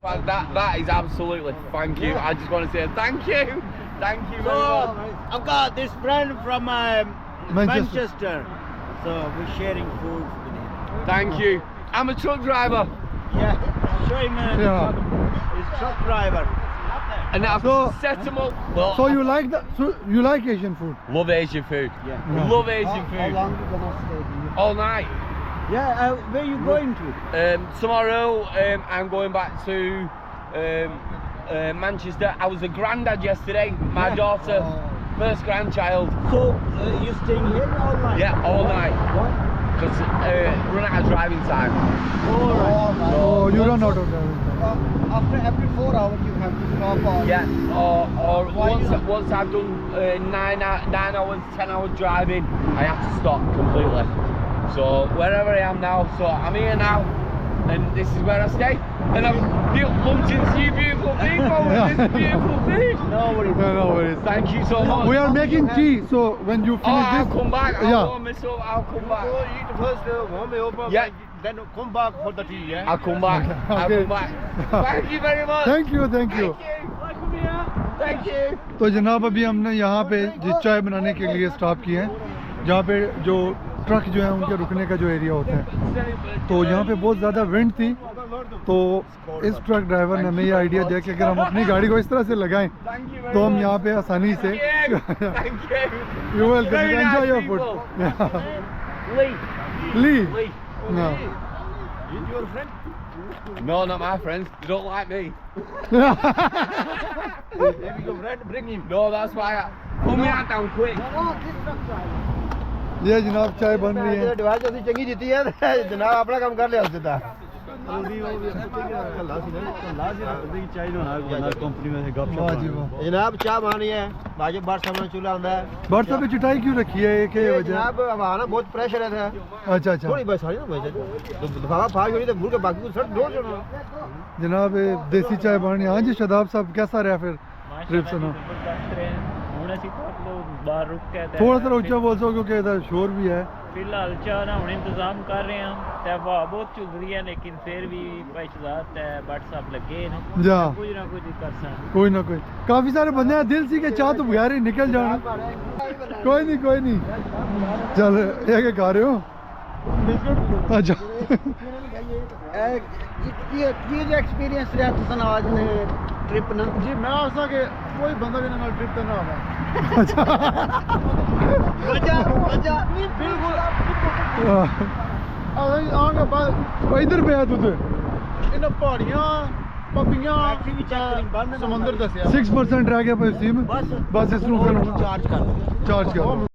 That is absolutely, thank you. I just want to say thank you very much. I've got this friend from Manchester, so we're sharing food with him. Thank you. I'm a truck driver. Yeah, show him his truck driver. And I've set him up. Well, So you like Asian food? love Asian food. Yeah. Love Asian food. How long you gonna stay here? All night. Yeah, where you going to? Tomorrow I'm going back to Manchester. I was a granddad yesterday. My daughter, first grandchild. So you staying here all night? Yeah, all night. What? Because run out of driving time. Oh, you run out of driving time. After every 4 hours you have to stop or... Yeah, or once I've done 9 hours, 10 hours driving, I have to stop completely. So wherever I am now, so I'm here now, and this is where I stay. And I'm bumped into you beautiful people with this beautiful food. No worries. No worries. Thank you so much. We are making tea, so when you finish I'll this, come back. I yeah. won't miss up. I'll come back. So eat first warm over, Yeah. then come back for the tea, yeah? I'll come back. I'll Okay. come back. Thank you very much. Thank you. Thank you. Thank you. तो जनाब अभी हमने यहाँ पे जिस चाय बनाने के लिए स्टॉप किए हैं, जहाँ पे जो ट्रक जो है उनके रुकने का जो एरिया होता है, तो यहाँ पे बहुत ज़्यादा विंड थी, तो इस ट्रक ड्राइवर ने हमें ये आइडिया दिया कि अगर हम अपनी गाड़ी को इस तरह से लगाएं तो हम यहाँ पे आसानी से you welcome, enjoy your food. ली नो Is your friend? No, not my friends. They don't like me. If your friend, bring him. No, that's why I pull me out down quick. No, this truck driver. ये जनाब चाय बन रही है। Device ऐसी चंगी जीती है जनाब अपना काम कर लिया सीधा जनाब चाय बनानी है बाजी बार सामने चूल्हा आंदा है व्हाट्सएप पे चिटाई क्यों रखी है, एक ही वजह? जनाब हमारा बहुत प्रेशर है अच्छा अच्छा थोड़ी बस सारी ना बस तो दफा फाड़ छोड़ी तो भूल के बाकी को सर दो जनो जनाब देसी चाय बन रही है। हाँ जी शदाब साहब, कैसा रहा फिर ट्रिप सुनो? थोड़ा सा ऊंचा बोल सो क्योंकि इधर शोर भी है। फिलहाल चाह ना हम इंतजाम कर रहे हैं, हवा बहुत चल रही है लेकिन फिर भी पैशात है व्हाट्सएप लगे हैं जा कुछ ना कुछ कर सकते। कोई ना कोई, काफी सारे बंदे हैं दिल सी के चाह तो बगैर ही निकल जाना। कोई नहीं चल एक खा रहे हो? अच्छा ये जो एक्सपीरियंस रहा तुसन आज ने ट्रिप ना जी मैं आसा के कोई बंदा भी ना ट्रिप पे ना आवा। अच्छा मजा बिल्कुल आगे बाद इधर पे है तुझे इन पहाड़ियां पपियां समुंदर दसिया 6% रह गया पैसे में, बस इसको चार्ज कर